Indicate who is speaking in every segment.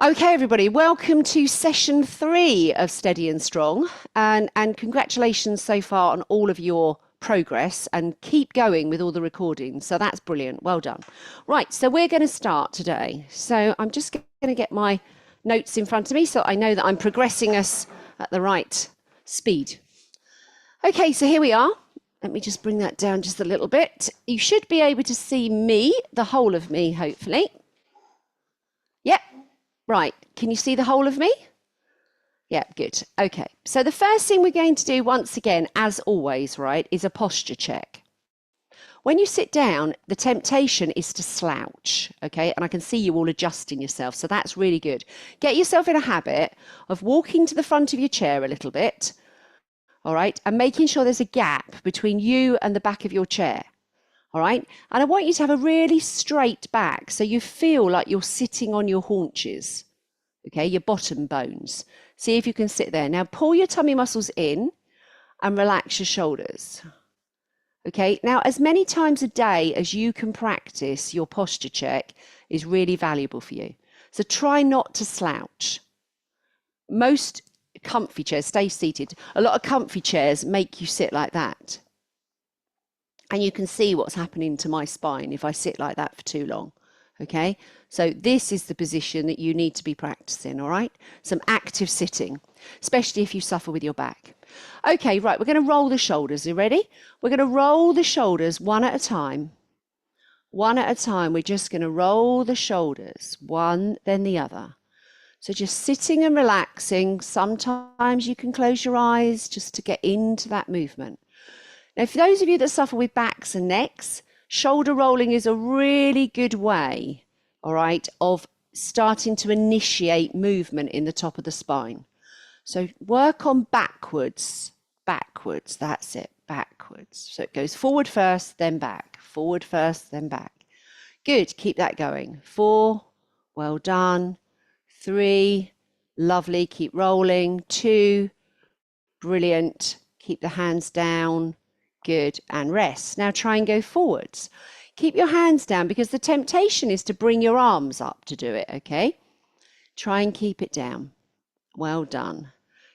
Speaker 1: Okay, everybody, welcome to session 3 of Steady and Strong, and congratulations so far on all of your progress, and keep going with all the recordings. So that's brilliant. Well done. Right, so we're going to start today. So I'm just going to get my notes in front of me so I know that I'm progressing us at the right speed. Okay, so here we are. Let me just bring that down just a little bit. You should be able to see me, the whole of me, hopefully. Yep. Right, can you see the whole of me? Yeah, good. Okay, so the first thing we're going to do once again, as always, right, is a posture check. When you sit down, the temptation is to slouch, okay? And I can see you all adjusting yourself, so that's really good. Get yourself in a habit of walking to the front of your chair a little bit, all right, and making sure there's a gap between you and the back of your chair. All right, and I want you to have a really straight back so you feel like you're sitting on your haunches, okay, your bottom bones. See if you can sit there. Now pull your tummy muscles in and relax your shoulders. Okay, now as many times a day as you can practice your posture check is really valuable for you. So try not to slouch. Most comfy chairs, stay seated. A lot of comfy chairs make you sit like that. And you can see what's happening to my spine if I sit like that for too long. Okay, so this is the position that you need to be practicing, all right? Some active sitting, especially if you suffer with your back. Okay, right, we're going to roll the shoulders. Are you ready? We're going to roll the shoulders one at a time. One at a time, we're just going to roll the shoulders, one, then the other. So just sitting and relaxing. Sometimes you can close your eyes just to get into that movement. Now, for those of you that suffer with backs and necks, shoulder rolling is a really good way, all right, of starting to initiate movement in the top of the spine. So work on backwards, backwards, that's it, backwards. So it goes forward first, then back, forward first, then back. Good, keep that going. 4, well done. 3, lovely, keep rolling. 2, brilliant, keep the hands down. Good, and rest. Now try and go forwards. Keep your hands down because the temptation is to bring your arms up to do it, okay? Try and keep it down. Well done.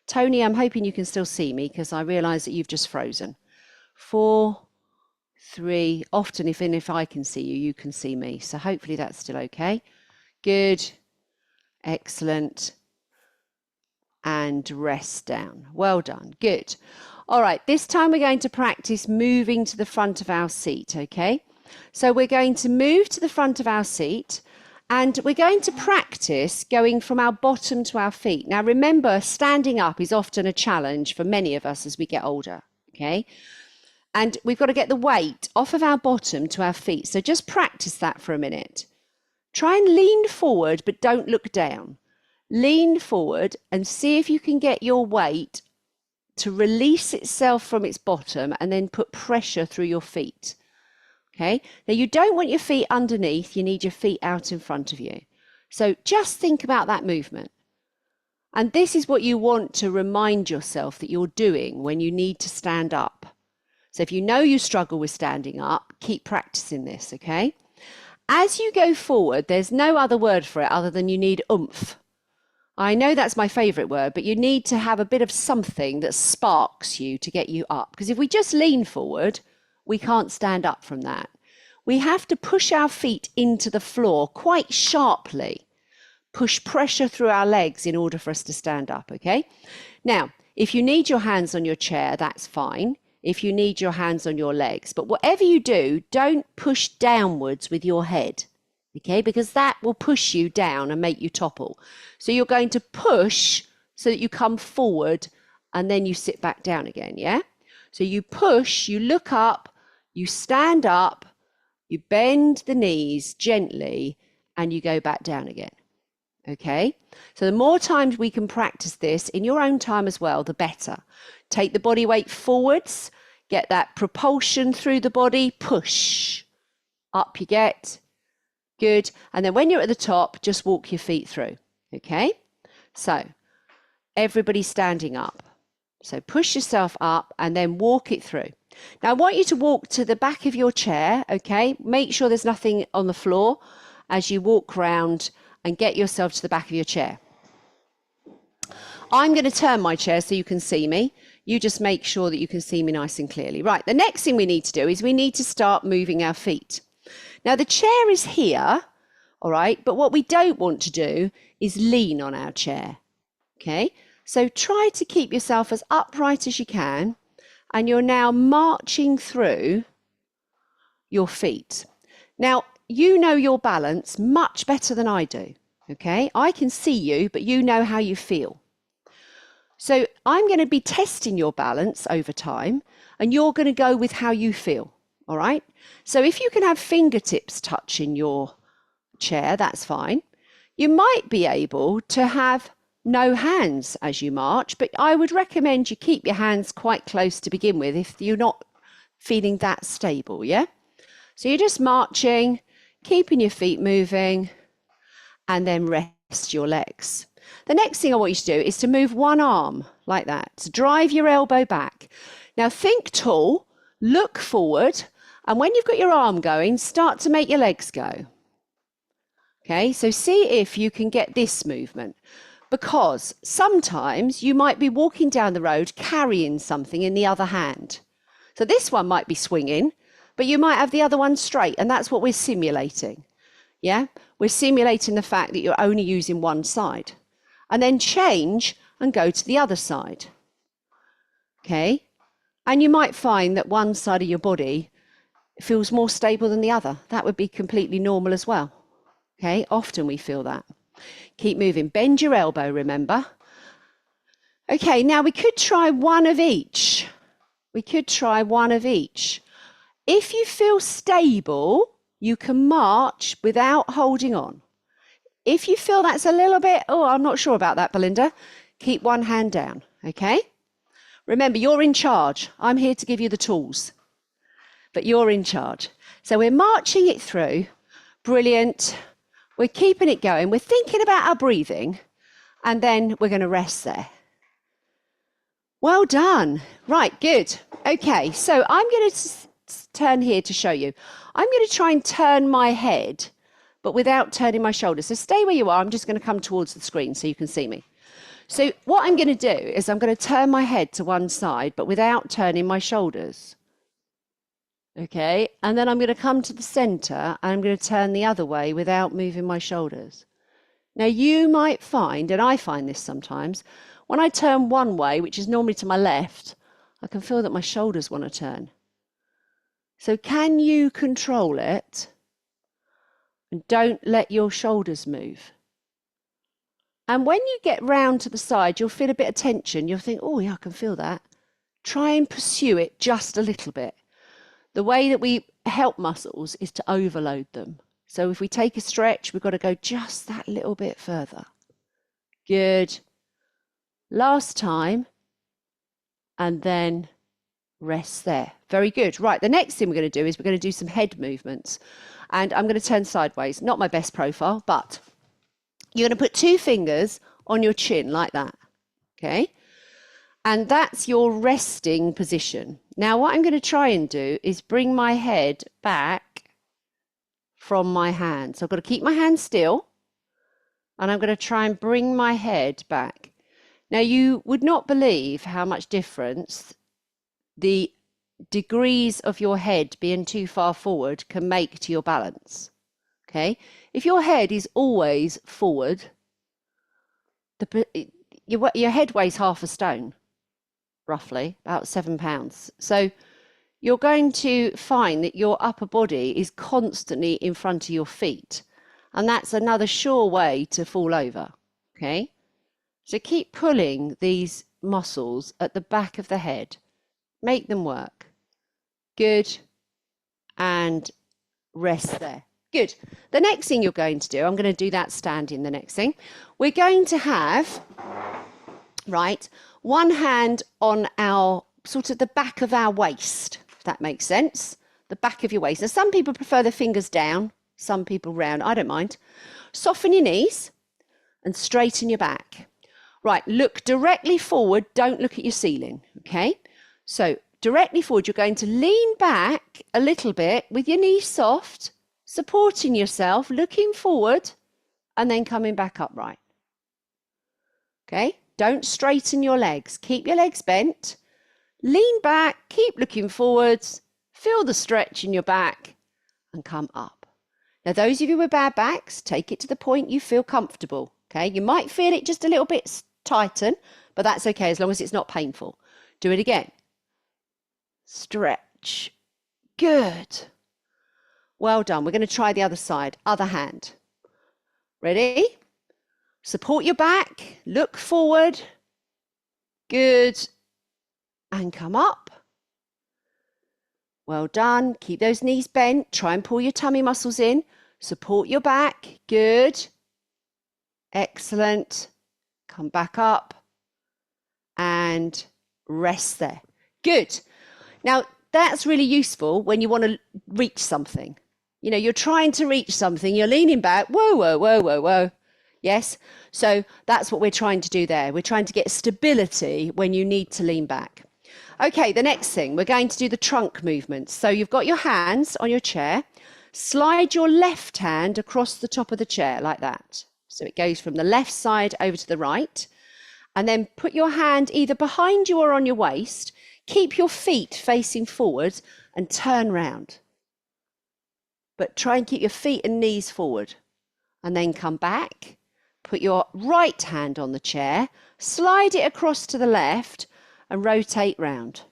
Speaker 1: Tony, I'm hoping you can still see me because I realise that you've just frozen. 4, 3, often if I can see you, you can see me. So hopefully that's still okay. Good, excellent. And rest down. Well done, good. All right, this time we're going to practice moving to the front of our seat, okay? So we're going to move to the front of our seat and we're going to practice going from our bottom to our feet. Now remember, standing up is often a challenge for many of us as we get older, okay? And we've got to get the weight off of our bottom to our feet. So just practice that for a minute. Try and lean forward, but don't look down. Lean forward and see if you can get your weight to release itself from its bottom and then put pressure through your feet. Okay, now you don't want your feet underneath, you need your feet out in front of you. So just think about that movement. And this is what you want to remind yourself that you're doing when you need to stand up. So if you know you struggle with standing up, keep practicing this, okay? As you go forward, there's no other word for it other than you need oomph. I know that's my favourite word, but you need to have a bit of something that sparks you to get you up. Because if we just lean forward, we can't stand up from that. We have to push our feet into the floor quite sharply, push pressure through our legs in order for us to stand up, okay? Now, if you need your hands on your chair, that's fine. If you need your hands on your legs, but whatever you do, don't push downwards with your head. Okay, because that will push you down and make you topple. So you're going to push so that you come forward and then you sit back down again, yeah? So you push, you look up, you stand up, you bend the knees gently, and you go back down again. Okay, so the more times we can practice this in your own time as well, the better. Take the body weight forwards, get that propulsion through the body, push. Up you get. Good. And then when you're at the top, just walk your feet through. Okay? So everybody standing up. So push yourself up and then walk it through. Now I want you to walk to the back of your chair. Okay? Make sure there's nothing on the floor as you walk round and get yourself to the back of your chair. I'm going to turn my chair so you can see me. You just make sure that you can see me nice and clearly. Right, the next thing we need to do is we need to start moving our feet. Now, the chair is here, all right, but what we don't want to do is lean on our chair, okay? So try to keep yourself as upright as you can, and you're now marching through your feet. Now, you know your balance much better than I do, okay? I can see you, but you know how you feel. So I'm going to be testing your balance over time, and you're going to go with how you feel, all right? So if you can have fingertips touching your chair, that's fine. You might be able to have no hands as you march, but I would recommend you keep your hands quite close to begin with if you're not feeling that stable, yeah? So you're just marching, keeping your feet moving, and then rest your legs. The next thing I want you to do is to move one arm like that, to drive your elbow back. Now think tall, look forward, and when you've got your arm going, start to make your legs go. Okay, so see if you can get this movement, because sometimes you might be walking down the road carrying something in the other hand. So this one might be swinging, but you might have the other one straight, and that's what we're simulating. Yeah, we're simulating the fact that you're only using one side. And then change and go to the other side. Okay, and you might find that one side of your body feels more stable than the other. That would be completely normal as well. Okay, often we feel that. Keep moving. Bend your elbow, remember. Okay, now we could try one of each. We could try one of each. If you feel stable, you can march without holding on. If you feel that's a little bit, oh, I'm not sure about that, Belinda, keep one hand down, okay? Remember, you're in charge. I'm here to give you the tools, but you're in charge. So we're marching it through. Brilliant. We're keeping it going. We're thinking about our breathing, and then we're going to rest there. Well done. Right, good. Okay, so I'm going to turn here to show you. I'm going to try and turn my head, but without turning my shoulders. So stay where you are. I'm just going to come towards the screen so you can see me. So what I'm going to do is I'm going to turn my head to one side, but without turning my shoulders. Okay, and then I'm going to come to the center and I'm going to turn the other way without moving my shoulders. Now you might find, and I find this sometimes, when I turn one way, which is normally to my left, I can feel that my shoulders want to turn. So can you control it? And don't let your shoulders move. And when you get round to the side, you'll feel a bit of tension. You'll think, oh, yeah, I can feel that. Try and pursue it just a little bit. The way that we help muscles is to overload them. So if we take a stretch, we've got to go just that little bit further. Good. Last time. And then rest there. Very good. Right, the next thing we're going to do is we're going to do some head movements. And I'm going to turn sideways. Not my best profile, but you're going to put two fingers on your chin like that. Okay? And that's your resting position. Now, what I'm going to try and do is bring my head back from my hand. So I've got to keep my hand still. And I'm going to try and bring my head back. Now, you would not believe how much difference the degrees of your head being too far forward can make to your balance. Okay? If your head is always forward, your head weighs half a stone, roughly, about 7 pounds. So you're going to find that your upper body is constantly in front of your feet. And that's another sure way to fall over. Okay? So keep pulling these muscles at the back of the head. Make them work. Good. And rest there. Good. The next thing you're going to do, I'm going to do that standing, the next thing. We're going to have, right, one hand on our, sort of the back of our waist, if that makes sense. The back of your waist. Now, some people prefer the fingers down, some people round. I don't mind. Soften your knees and straighten your back. Right, look directly forward. Don't look at your ceiling, okay? So directly forward, you're going to lean back a little bit with your knees soft, supporting yourself, looking forward, and then coming back upright. Okay, don't straighten your legs. Keep your legs bent. Lean back, keep looking forwards, feel the stretch in your back, and come up. Now, those of you with bad backs, take it to the point you feel comfortable. Okay, you might feel it just a little bit tighten, but that's okay as long as it's not painful. Do it again. Stretch. Good. Well done. We're going to try the other side. Other hand. Ready? Support your back. Look forward. Good. And come up. Well done. Keep those knees bent. Try and pull your tummy muscles in. Support your back. Good. Excellent. Come back up. And rest there. Good. Now, that's really useful when you want to reach something. You know, you're trying to reach something, you're leaning back, whoa, whoa, whoa, whoa, whoa. Yes? So that's what we're trying to do there. We're trying to get stability when you need to lean back. Okay, the next thing, we're going to do the trunk movements. So you've got your hands on your chair. Slide your left hand across the top of the chair like that. So it goes from the left side over to the right. And then put your hand either behind you or on your waist. Keep your feet facing forward and turn round. But try and keep your feet and knees forward. And then come back. Put your right hand on the chair. Slide it across to the left and rotate round.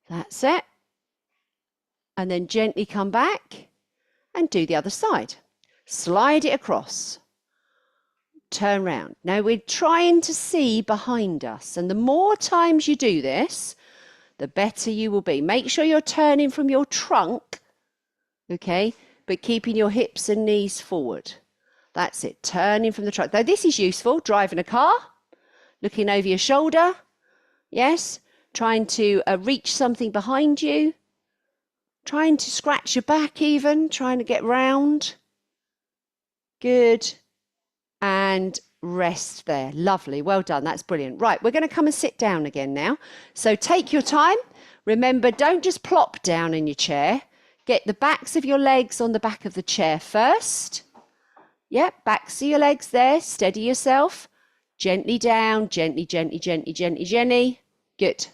Speaker 1: That's it. And then gently come back and do the other side. Slide it across. Turn round. Now we're trying to see behind us, and the more times you do this, the better you will be. Make sure you're turning from your trunk, okay, but keeping your hips and knees forward. That's it, turning from the trunk. Now this is useful, driving a car, looking over your shoulder, yes, trying to reach something behind you, trying to scratch your back even, trying to get round. Good. And rest there. Lovely. Well done. That's brilliant. Right, we're going to come and sit down again now. So take your time. Remember, don't just plop down in your chair. Get the backs of your legs on the back of the chair first. Yep, backs of your legs there. Steady yourself. Gently down. Gently, gently, gently, gently, gently. Good.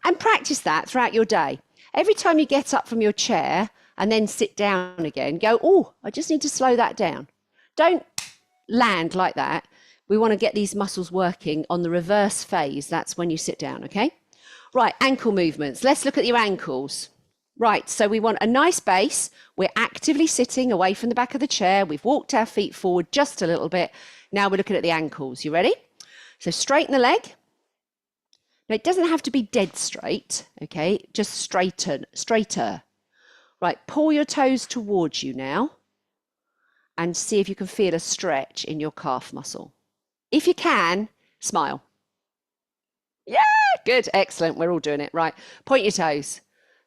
Speaker 1: And practice that throughout your day. Every time you get up from your chair and then sit down again, go, oh, I just need to slow that down. Don't land like that. We want to get these muscles working on the reverse phase. That's when you sit down, okay? Right, ankle movements. Let's look at your ankles. Right, so we want a nice base. We're actively sitting away from the back of the chair. We've walked our feet forward just a little bit. Now we're looking at the ankles. You ready? So straighten the leg. Now it doesn't have to be dead straight, okay? Just straighter. Right, pull your toes towards you now. And see if you can feel a stretch in your calf muscle. If you can, smile. Yeah, good, excellent. We're all doing it. Right, point your toes.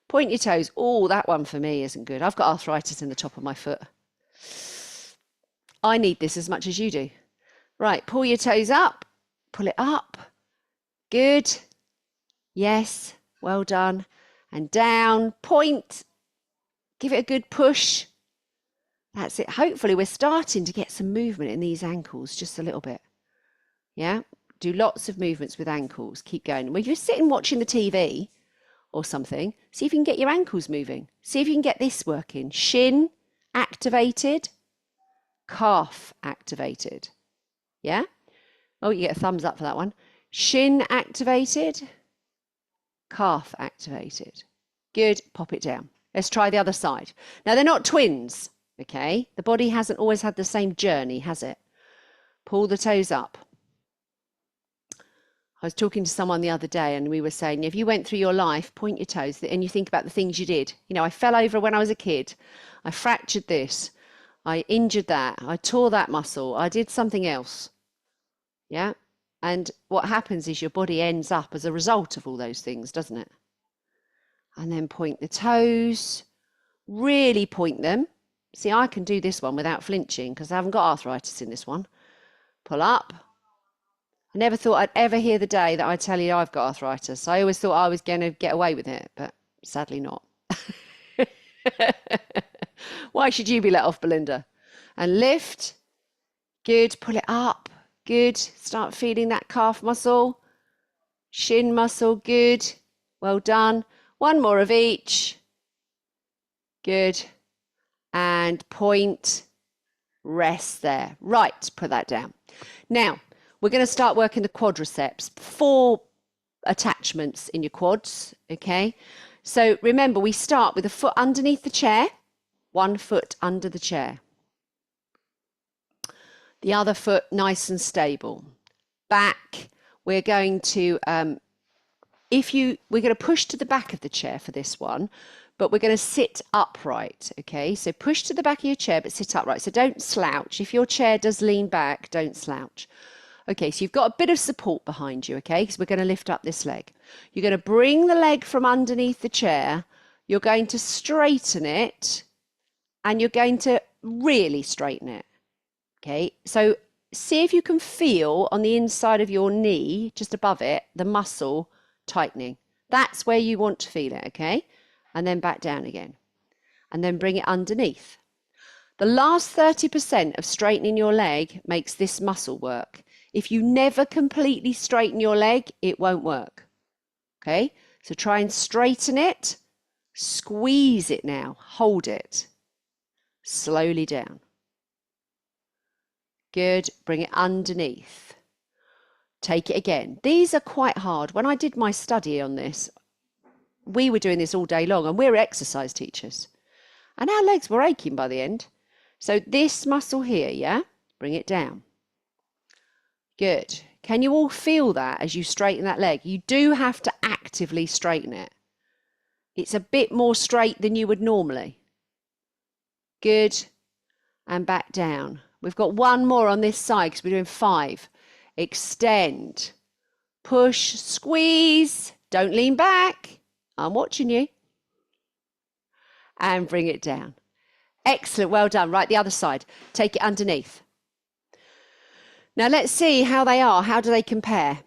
Speaker 1: Point your toes. Oh, that one for me isn't good. I've got arthritis in the top of my foot. I need this as much as you do. Right, pull your toes up. Pull it up. Good. Yes, well done. And down, point. Give it a good push. That's it. Hopefully we're starting to get some movement in these ankles just a little bit. Yeah, do lots of movements with ankles. Keep going. When you're sitting watching the TV or something, see if you can get your ankles moving. See if you can get this working. Shin activated, calf activated. Yeah? Oh, you get a thumbs up for that one. Shin activated, calf activated. Good. Pop it down. Let's try the other side. Now, they're not twins. Okay, the body hasn't always had the same journey, has it? Pull the toes up. I was talking to someone the other day and we were saying, if you went through your life, point your toes and you think about the things you did. You know, I fell over when I was a kid. I fractured this. I injured that. I tore that muscle. I did something else. Yeah. And what happens is your body ends up as a result of all those things, doesn't it? And then point the toes. Really point them. See, I can do this one without flinching because I haven't got arthritis in this one. Pull up. I never thought I'd ever hear the day that I tell you I've got arthritis. I always thought I was going to get away with it, but sadly not. Why should you be let off, Belinda? And lift Good. Pull it up. Good. Start feeling that calf muscle. Shin muscle. Good. Well done. One more of each. Good. And point. Rest there. Right. Put that down. Now, we're going to start working the quadriceps. 4 attachments in your quads. Okay. So remember, we start with a foot underneath the chair. 1 foot under the chair. The other foot nice and stable. Back, we're going to, we're going to push to the back of the chair for this one, but we're going to sit upright, okay? So push to the back of your chair, but sit upright. So don't slouch. If your chair does lean back, don't slouch. Okay, so you've got a bit of support behind you, okay? Because we're going to lift up this leg. You're going to bring the leg from underneath the chair. You're going to straighten it, and you're going to really straighten it. Okay, so see if you can feel on the inside of your knee, just above it, the muscle tightening. That's where you want to feel it, okay? And then back down again. And then bring it underneath. The last 30% of straightening your leg makes this muscle work. If you never completely straighten your leg, it won't work. Okay, so try and straighten it. Squeeze it now. Hold it. Slowly down. Good. Bring it underneath. Take it again. These are quite hard. When I did my study on this, we were doing this all day long, and we're exercise teachers. And our legs were aching by the end. So this muscle here, yeah? Bring it down. Good. Can you all feel that as you straighten that leg? You do have to actively straighten it. It's a bit more straight than you would normally. Good. And back down. We've got 1 more on this side because we're doing 5. Extend. Push. Squeeze. Don't lean back. I'm watching you. And bring it down. Excellent. Well done. Right, the other side. Take it underneath. Now let's see how they are. How do they compare?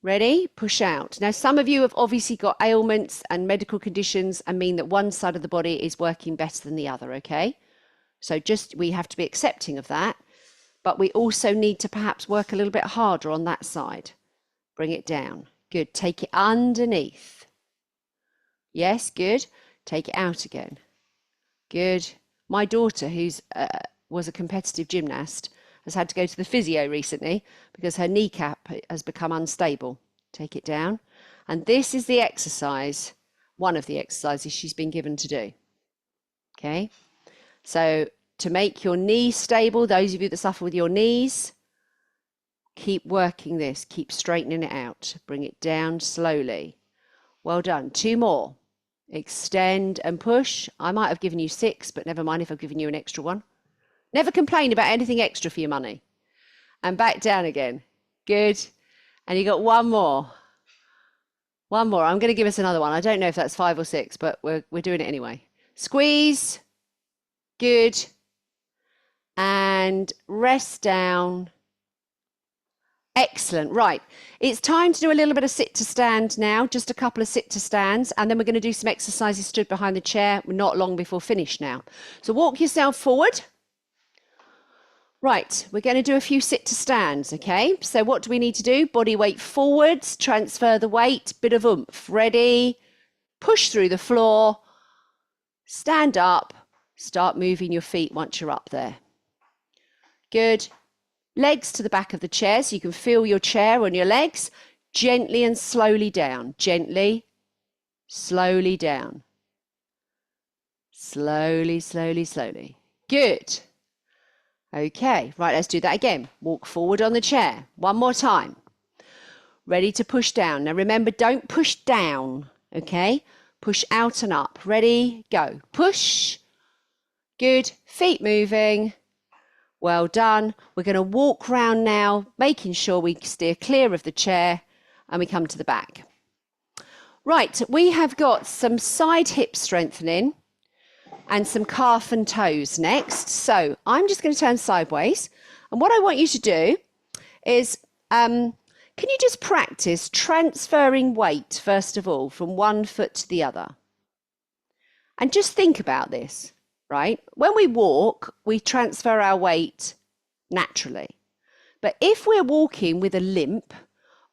Speaker 1: Ready? Push out. Now, some of you have obviously got ailments and medical conditions and mean that one side of the body is working better than the other, okay? So we have to be accepting of that, but we also need to perhaps work a little bit harder on that side. Bring it down. Good. Take it underneath. Yes, good. Take it out again. Good. My daughter, who's was a competitive gymnast, has had to go to the physio recently because her kneecap has become unstable. Take it down. And this is the exercise, one of the exercises she's been given to do. Okay. So to make your knee stable, those of you that suffer with your knees, keep working this, keep straightening it out. Bring it down slowly. Well done. 2 more. Extend and push. I might have given you 6, but never mind if I've given you an extra one. Never complain about anything extra for your money. And back down again. Good. And you got 1 more. 1 more. I'm going to give us another one. I don't know if that's 5 or 6, but we're doing it anyway. Squeeze. Good. And rest down. Excellent. Right. It's time to do a little bit of sit to stand now, just a couple of sit to stands, and then we're going to do some exercises stood behind the chair. We're not long before finish now. So walk yourself forward. Right. We're going to do a few sit to stands. Okay. So what do we need to do? Body weight forwards, transfer the weight, bit of oomph. Ready? Push through the floor. Stand up. Start moving your feet once you're up there. Good. Legs to the back of the chair so you can feel your chair on your legs. Gently and slowly down. Gently, slowly down. Slowly, slowly, slowly. Good. Okay, right, let's do that again. Walk forward on the chair. 1 more time. Ready to push down. Now remember, don't push down, okay? Push out and up. Ready, go. Push. Good. Feet moving. Well done. We're going to walk round now, making sure we steer clear of the chair and we come to the back. Right, we have got some side hip strengthening and some calf and toes next. So I'm just going to turn sideways. And what I want you to do is, can you just practice transferring weight, first of all, from one foot to the other? And just think about this. Right? When we walk, we transfer our weight naturally. But if we're walking with a limp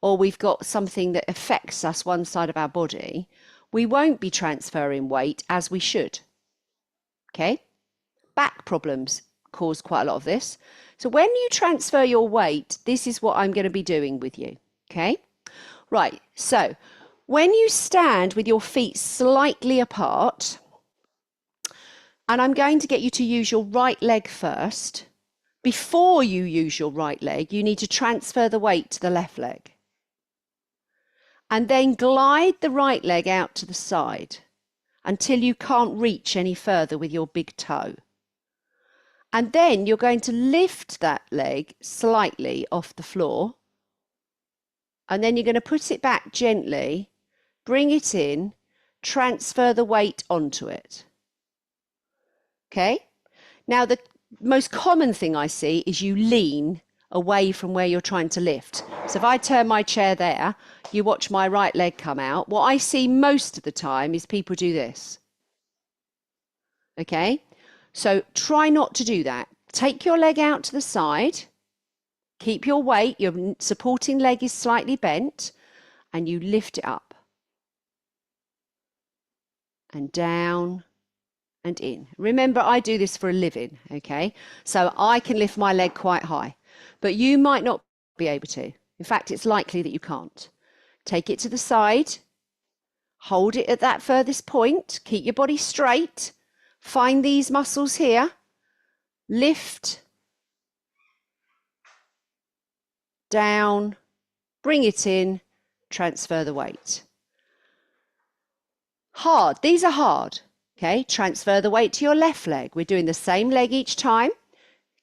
Speaker 1: or we've got something that affects us one side of our body, we won't be transferring weight as we should. Okay? Back problems cause quite a lot of this. So when you transfer your weight, this is what I'm going to be doing with you. Okay? Right. So when you stand with your feet slightly apart, and I'm going to get you to use your right leg first. Before you use your right leg, you need to transfer the weight to the left leg. And then glide the right leg out to the side until you can't reach any further with your big toe. And then you're going to lift that leg slightly off the floor. And then you're going to put it back gently, bring it in, transfer the weight onto it. Okay? Now, the most common thing I see is you lean away from where you're trying to lift. So if I turn my chair there, you watch my right leg come out. What I see most of the time is people do this. Okay? So try not to do that. Take your leg out to the side. Keep your weight. Your supporting leg is slightly bent. And you lift it up. And down. And in. Remember, I do this for a living, okay? So I can lift my leg quite high, but you might not be able to. In fact, it's likely that you can't. Take it to the side, hold it at that furthest point, keep your body straight, find these muscles here, lift, down, bring it in, transfer the weight. Hard, these are hard. Okay, transfer the weight to your left leg. We're doing the same leg each time.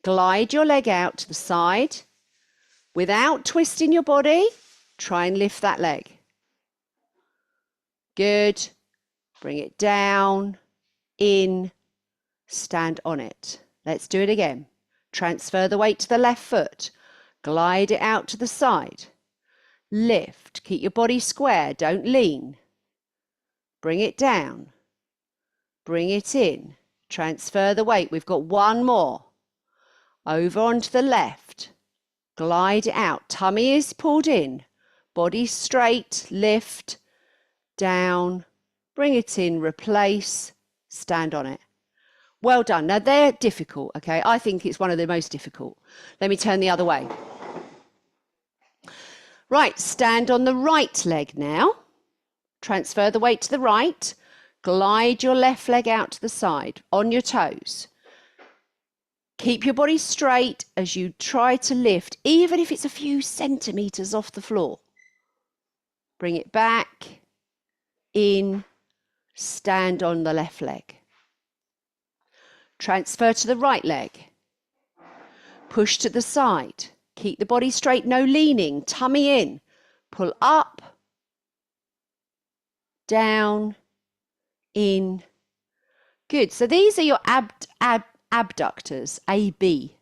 Speaker 1: Glide your leg out to the side. Without twisting your body, try and lift that leg. Good. Bring it down, in, stand on it. Let's do it again. Transfer the weight to the left foot. Glide it out to the side. Lift. Keep your body square. Don't lean. Bring it down. Bring it in. Transfer the weight. We've got one more. Over onto the left. Glide it out. Tummy is pulled in. Body straight. Lift. Down. Bring it in. Replace. Stand on it. Well done. Now they're difficult, okay? I think it's one of the most difficult. Let me turn the other way. Right, stand on the right leg now. Transfer the weight to the right. Glide your left leg out to the side on your toes. Keep your body straight as you try to lift, even if it's a few centimeters off the floor. Bring it back, in, stand on the left leg. Transfer to the right leg. Push to the side. Keep the body straight, no leaning, tummy in. Pull up, down, in. Good. So these are your abductors, AB.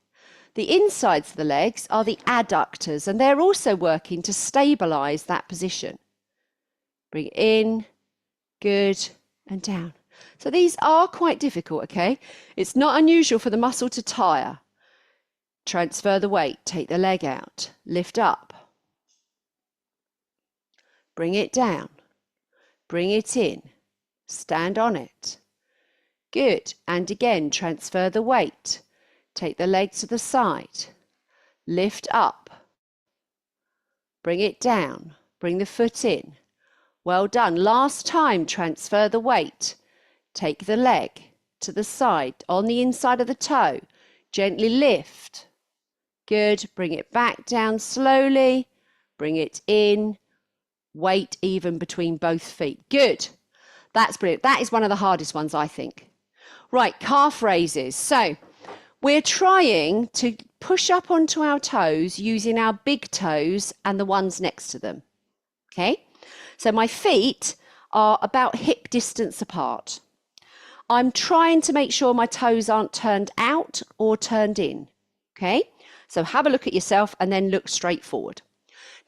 Speaker 1: The insides of the legs are the adductors, and they're also working to stabilize that position. Bring it in, good, and down. So these are quite difficult, okay? It's not unusual for the muscle to tire. Transfer the weight, take the leg out, lift up. Bring it down, bring it in, stand on it. Good, and again, transfer the weight. Take the leg to the side, lift up, bring it down, bring the foot in. Well done. Last time, transfer the weight. Take the leg to the side, on the inside of the toe. Gently lift. Good. Bring it back down slowly. Bring it in. Weight even between both feet. Good. That's brilliant. That is one of the hardest ones, I think. Right, calf raises. So we're trying to push up onto our toes using our big toes and the ones next to them. Okay? So my feet are about hip distance apart. I'm trying to make sure my toes aren't turned out or turned in. Okay? So have a look at yourself and then look straight forward.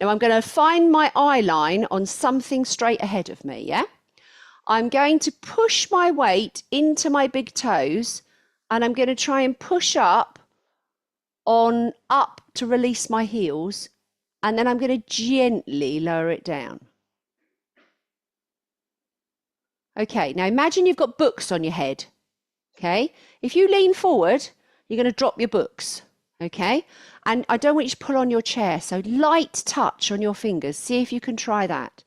Speaker 1: Now I'm going to find my eye line on something straight ahead of me, yeah? I'm going to push my weight into my big toes and I'm going to try and push up on up to release my heels, and then I'm going to gently lower it down. Okay, now imagine you've got books on your head. Okay, if you lean forward, you're going to drop your books. Okay, and I don't want you to pull on your chair, so light touch on your fingers. See if you can try that.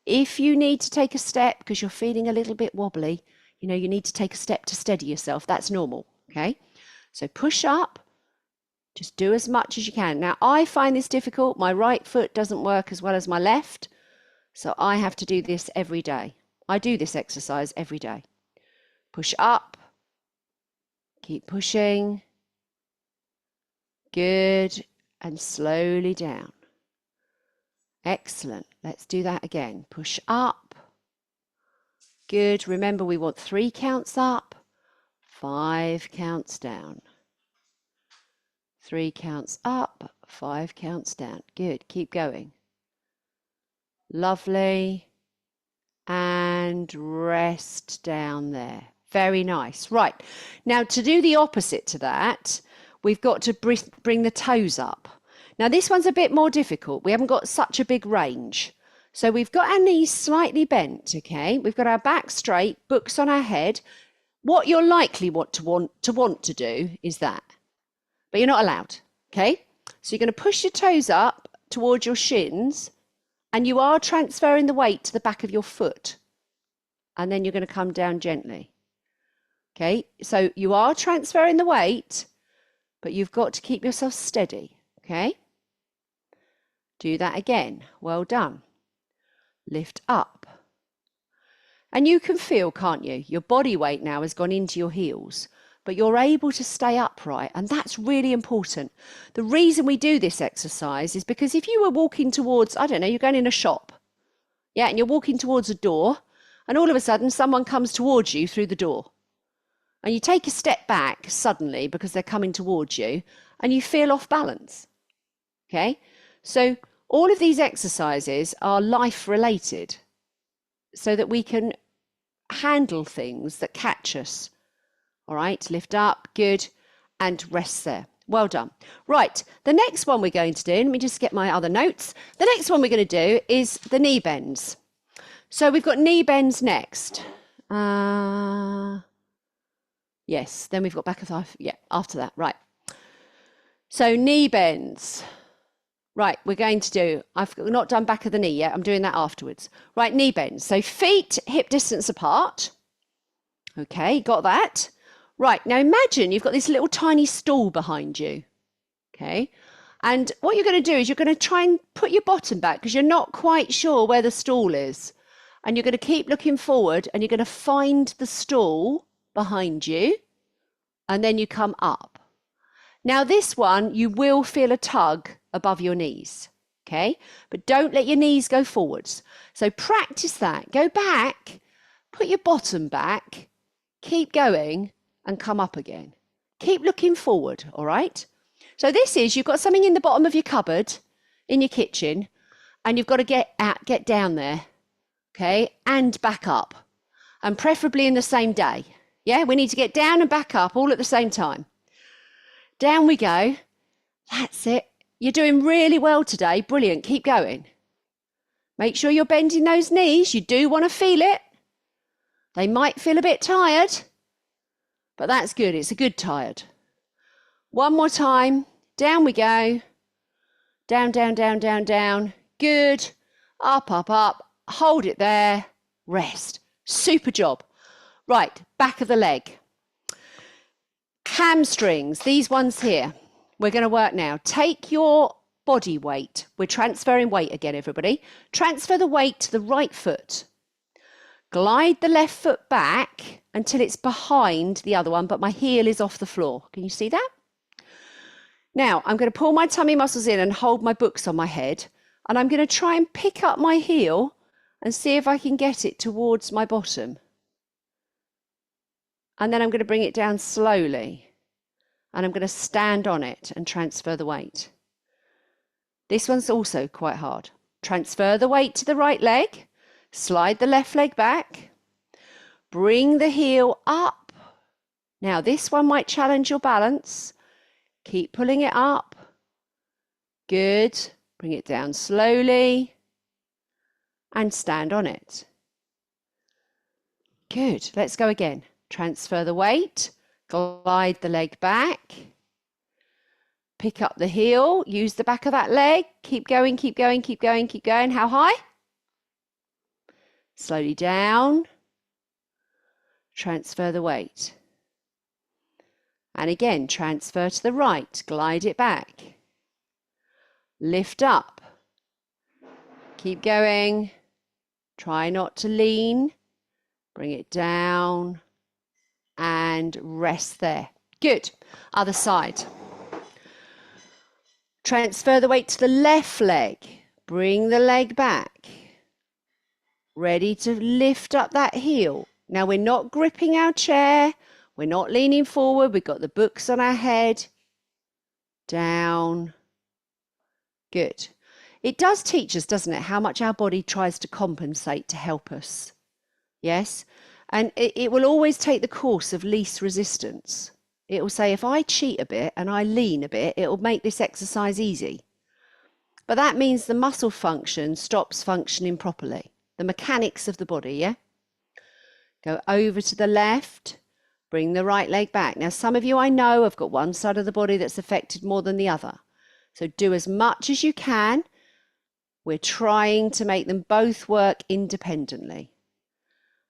Speaker 1: If you need to take a step because you're feeling a little bit wobbly, you know, you need to take a step to steady yourself. That's normal. Okay, so push up. Just do as much as you can. Now, I find this difficult. My right foot doesn't work as well as my left, so I have to do this every day. I do this exercise every day. Push up. Keep pushing. Good. And slowly down. Excellent. Let's do that again. Push up. Good. Remember, we want 3 counts up, 5 counts down. 3 counts up, 5 counts down. Good. Keep going. Lovely. And rest down there. Very nice. Right. Now, to do the opposite to that, we've got to bring the toes up. Now, this one's a bit more difficult. We haven't got such a big range. So we've got our knees slightly bent, okay? We've got our back straight, books on our head. What you're likely want to do is that. But you're not allowed, okay? So you're going to push your toes up towards your shins, and you are transferring the weight to the back of your foot. And then you're going to come down gently. Okay, so you are transferring the weight, but you've got to keep yourself steady, okay? Do that again. Well done. Lift up. And you can feel, can't you? Your body weight now has gone into your heels, but you're able to stay upright, and that's really important. The reason we do this exercise is because if you were walking towards, I don't know, you're going in a shop, yeah, and you're walking towards a door, and all of a sudden someone comes towards you through the door, and you take a step back suddenly because they're coming towards you, and you feel off balance, okay? So all of these exercises are life related so that we can handle things that catch us. All right, lift up, good, and rest there. Well done. Right, the next one we're going to do, let me just get my other notes. The next one we're going to do is the knee bends. So we've got knee bends next. Yes, then we've got back of thigh, yeah, after that, right. So knee bends. Right, we're going to do, I've not done back of the knee yet, I'm doing that afterwards. Right, knee bends. So feet hip distance apart. Okay, got that. Right, now imagine you've got this little tiny stool behind you, okay? And what you're going to do is you're going to try and put your bottom back because you're not quite sure where the stool is. And you're going to keep looking forward and you're going to find the stool behind you and then you come up. Now this one, you will feel a tug above your knees, okay? But don't let your knees go forwards. So practice that. Go back, put your bottom back, keep going, and come up again. Keep looking forward, all right? So this is, you've got something in the bottom of your cupboard, in your kitchen, and you've got to get down there, okay? And back up, and preferably in the same day. Yeah, we need to get down and back up all at the same time. Down we go. That's it. You're doing really well today. Brilliant. Keep going. Make sure you're bending those knees. You do want to feel it. They might feel a bit tired, but that's good. It's a good tired. One more time. Down we go. Down, down, down, down, down. Good. Up, up, up. Hold it there. Rest. Super job. Right, back of the leg. Hamstrings, these ones here. We're going to work now. Take your body weight. We're transferring weight again, everybody. Transfer the weight to the right foot. Glide the left foot back until it's behind the other one, but my heel is off the floor. Can you see that? Now, I'm going to pull my tummy muscles in and hold my books on my head. And I'm going to try and pick up my heel and see if I can get it towards my bottom. And then I'm going to bring it down slowly. And I'm going to stand on it and transfer the weight. This one's also quite hard. Transfer the weight to the right leg. Slide the left leg back. Bring the heel up. Now this one might challenge your balance. Keep pulling it up. Good. Bring it down slowly and stand on it. Good. Let's go again. Transfer the weight, glide the leg back, pick up the heel, use the back of that leg, keep going, keep going, keep going, keep going. How high? Slowly down, transfer the weight. And again, transfer to the right, glide it back. Lift up. Keep going. Try not to lean. Bring it down and rest there. Good. Other side. Transfer the weight to the left leg. Bring the leg back. Ready to lift up that heel. Now we're not gripping our chair. We're not leaning forward. We've got the books on our head. Down. Good. It does teach us, doesn't it, how much our body tries to compensate to help us. Yes? And it will always take the course of least resistance. It will say, if I cheat a bit and I lean a bit, it will make this exercise easy. But that means the muscle function stops functioning properly. The mechanics of the body, yeah? Go over to the left, bring the right leg back. Now, some of you I know have got one side of the body that's affected more than the other. So do as much as you can. We're trying to make them both work independently.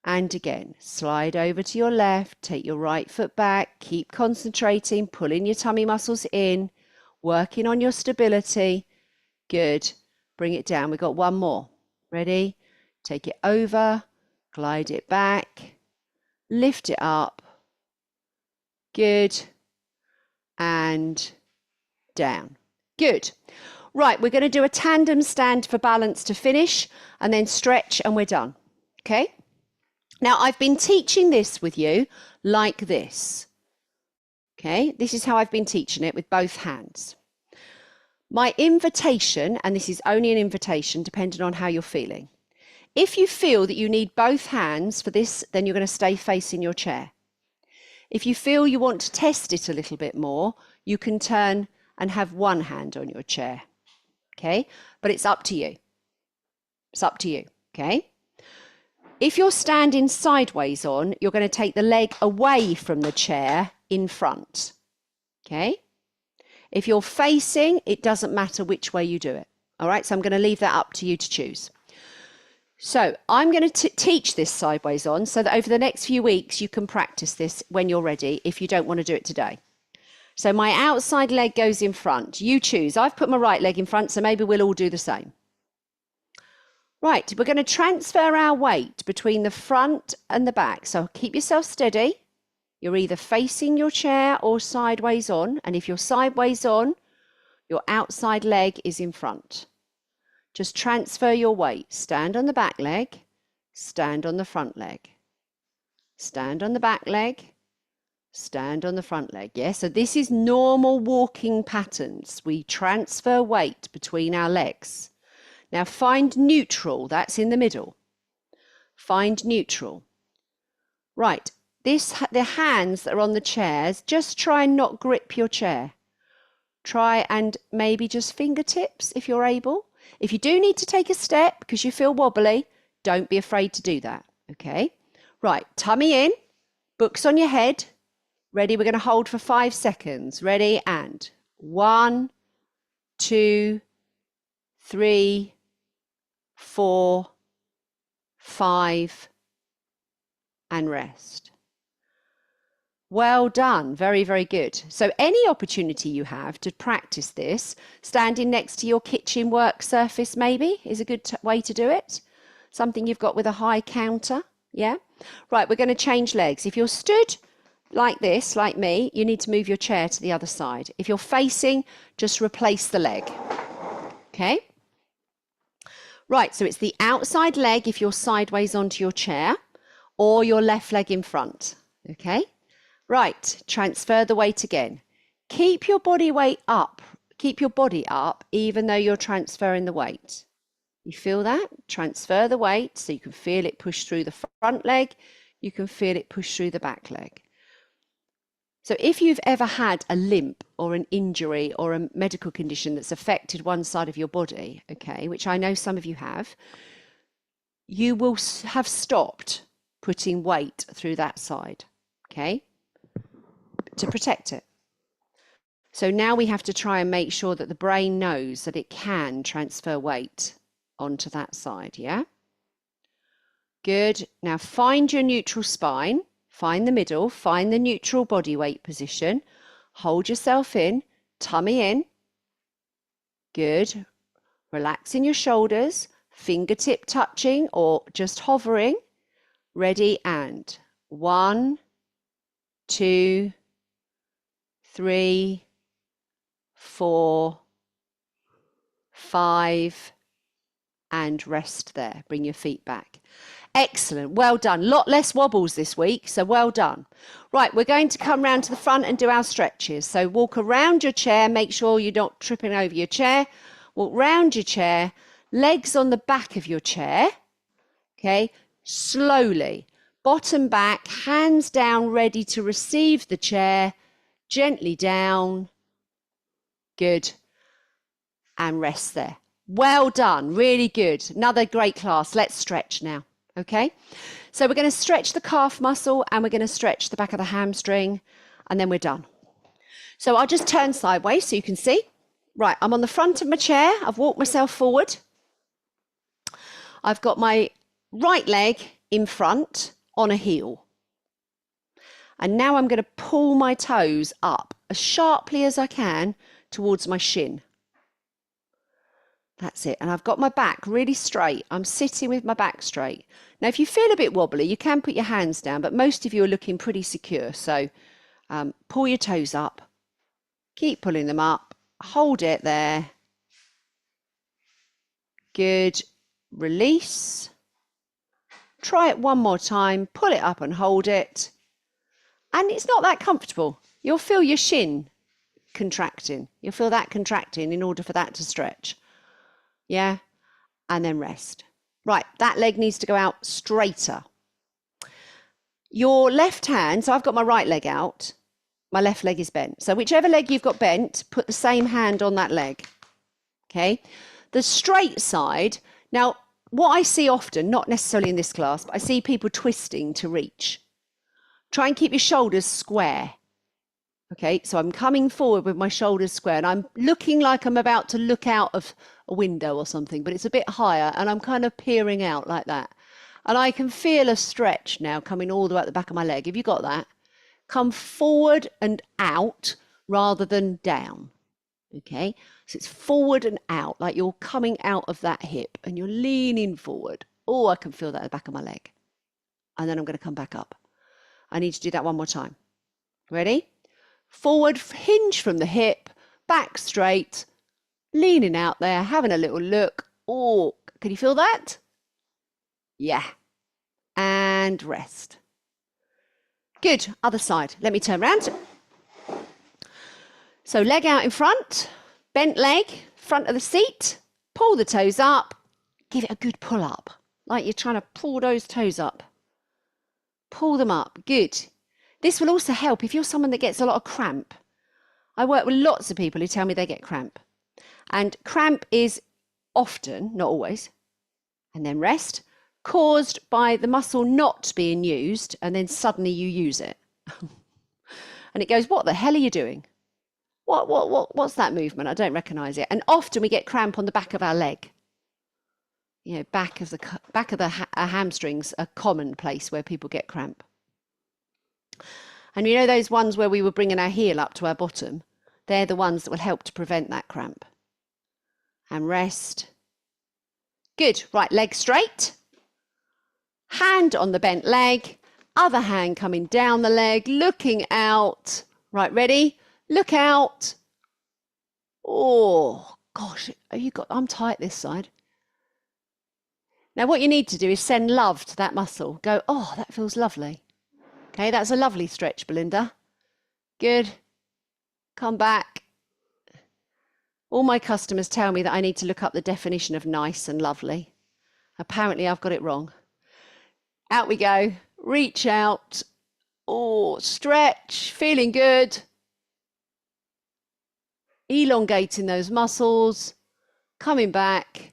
Speaker 1: And again, slide over to your left, take your right foot back, keep concentrating, pulling your tummy muscles in, working on your stability. Good. Bring it down. We've got one more. Ready? Take it over, glide it back, lift it up. Good. And down. Good. Right, we're going to do a tandem stand for balance to finish and then stretch and we're done. Okay? Now, I've been teaching this with you like this. Okay? This is how I've been teaching it with both hands. My invitation, and this is only an invitation depending on how you're feeling. If you feel that you need both hands for this, then you're going to stay facing your chair. If you feel you want to test it a little bit more, you can turn and have one hand on your chair. Okay? But it's up to you. It's up to you. Okay? If you're standing sideways on, you're going to take the leg away from the chair in front. Okay? If you're facing, it doesn't matter which way you do it. All right? So I'm going to leave that up to you to choose. So I'm going to teach this sideways on so that over the next few weeks you can practice this when you're ready if you don't want to do it today. So my outside leg goes in front. You choose. I've put my right leg in front, so maybe we'll all do the same. Right, we're going to transfer our weight between the front and the back. So keep yourself steady. You're either facing your chair or sideways on. And if you're sideways on, your outside leg is in front. Just transfer your weight. Stand on the back leg, stand on the front leg. Stand on the back leg, stand on the front leg. Yeah, so this is normal walking patterns. We transfer weight between our legs. Now find neutral, that's in the middle. Find neutral. Right, the hands that are on the chairs, just try and not grip your chair. Try and maybe just fingertips if you're able. If you do need to take a step because you feel wobbly, don't be afraid to do that, okay? Right, tummy in, books on your head. Ready, we're going to hold for 5 seconds. Ready, and 1, 2, 3, 4, 5, and rest. Well done. Very, very good. So any opportunity you have to practice this, standing next to your kitchen work surface maybe is a good way to do it. Something you've got with a high counter. Yeah. Right, we're going to change legs. If you're stood like this, like me, you need to move your chair to the other side. If you're facing, just replace the leg. Okay. Right, so it's the outside leg if you're sideways onto your chair or your left leg in front. Okay. Right, transfer the weight again. Keep your body weight up. Keep your body up even though you're transferring the weight. You feel that? Transfer the weight so you can feel it push through the front leg. You can feel it push through the back leg. So if you've ever had a limp or an injury or a medical condition that's affected one side of your body, okay, which I know some of you have, you will have stopped putting weight through that side, okay, to protect it. So now we have to try and make sure that the brain knows that it can transfer weight onto that side, yeah? Good. Now find your neutral spine, find the middle, find the neutral body weight position, hold yourself in, tummy in. Good. Relaxing your shoulders, fingertip touching or just hovering. Ready, and 1, 2, 3, 4, 5, and rest there. Bring your feet back. Excellent. Well done. Lot less wobbles this week, so well done. Right, we're going to come round to the front and do our stretches. So walk around your chair, make sure you're not tripping over your chair. Walk round your chair, legs on the back of your chair. Okay, slowly. Bottom back, hands down, ready to receive the chair. Gently down. Good. And rest there. Well done. Really good. Another great class. Let's stretch now. Okay. So we're going to stretch the calf muscle and we're going to stretch the back of the hamstring and then we're done. So I'll just turn sideways so you can see. Right. I'm on the front of my chair. I've walked myself forward. I've got my right leg in front on a heel. And now I'm going to pull my toes up as sharply as I can towards my shin. That's it. And I've got my back really straight. I'm sitting with my back straight. Now, if you feel a bit wobbly, you can put your hands down, but most of you are looking pretty secure. So pull your toes up. Keep pulling them up. Hold it there. Good. Release. Try it one more time. Pull it up and hold it. And it's not that comfortable. You'll feel your shin contracting. You'll feel that contracting in order for that to stretch. Yeah, and then rest. Right, that leg needs to go out straighter. Your left hand, so I've got my right leg out, my left leg is bent. So whichever leg you've got bent, put the same hand on that leg. Okay, the straight side. Now, what I see often, not necessarily in this class, but I see people twisting to reach. Try and keep your shoulders square. Okay, so I'm coming forward with my shoulders square and I'm looking like I'm about to look out of a window or something, but it's a bit higher and I'm kind of peering out like that. And I can feel a stretch now coming all the way at the back of my leg. Have you got that? Come forward and out rather than down. Okay, so it's forward and out, like you're coming out of that hip and you're leaning forward. Oh, I can feel that at the back of my leg. And then I'm going to come back up. I need to do that one more time. Ready? Forward, hinge from the hip, back straight, leaning out there, having a little look. Oh, can you feel that? Yeah. And rest. Good. Other side. Let me turn around. So leg out in front, bent leg, front of the seat, pull the toes up, give it a good pull up, like you're trying to pull those toes up. Pull them up. Good. This will also help if you're someone that gets a lot of cramp. I work with lots of people who tell me they get cramp. And cramp is often, not always, and then rest, caused by the muscle not being used and then suddenly you use it. And it goes, what the hell are you doing? What's that movement? I don't recognise it. And often we get cramp on the back of our leg. You know, back of the hamstrings, a common place where people get cramp. And you know those ones where we were bringing our heel up to our bottom? They're the ones that will help to prevent that cramp. And rest. Good. Right, leg straight. Hand on the bent leg. Other hand coming down the leg, looking out. Right, ready? Look out. Oh, gosh, I'm tight this side. Now what you need to do is send love to that muscle. Go, oh, that feels lovely. Okay, that's a lovely stretch, Belinda. Good. Come back. All my customers tell me that I need to look up the definition of nice and lovely. Apparently I've got it wrong. Out we go. Reach out. Oh, stretch, feeling good. Elongating those muscles, coming back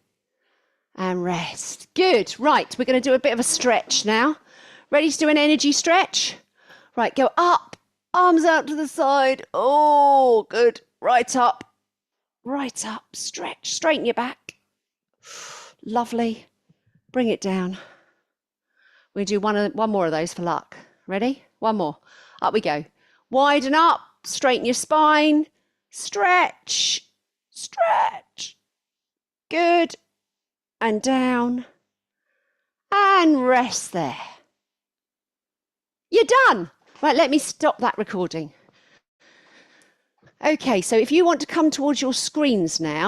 Speaker 1: and rest. Good. Right, we're going to do a bit of a stretch now. Ready to do an energy stretch? Right, go up, arms out to the side. Oh, good. Right up, stretch, straighten your back. Lovely. Bring it down. We'll do one more of those for luck. Ready? One more. Up we go. Widen up, straighten your spine. Stretch, stretch. Good. And down. And rest there. You're done. Right, let me stop that recording. Okay, so if you want to come towards your screens now,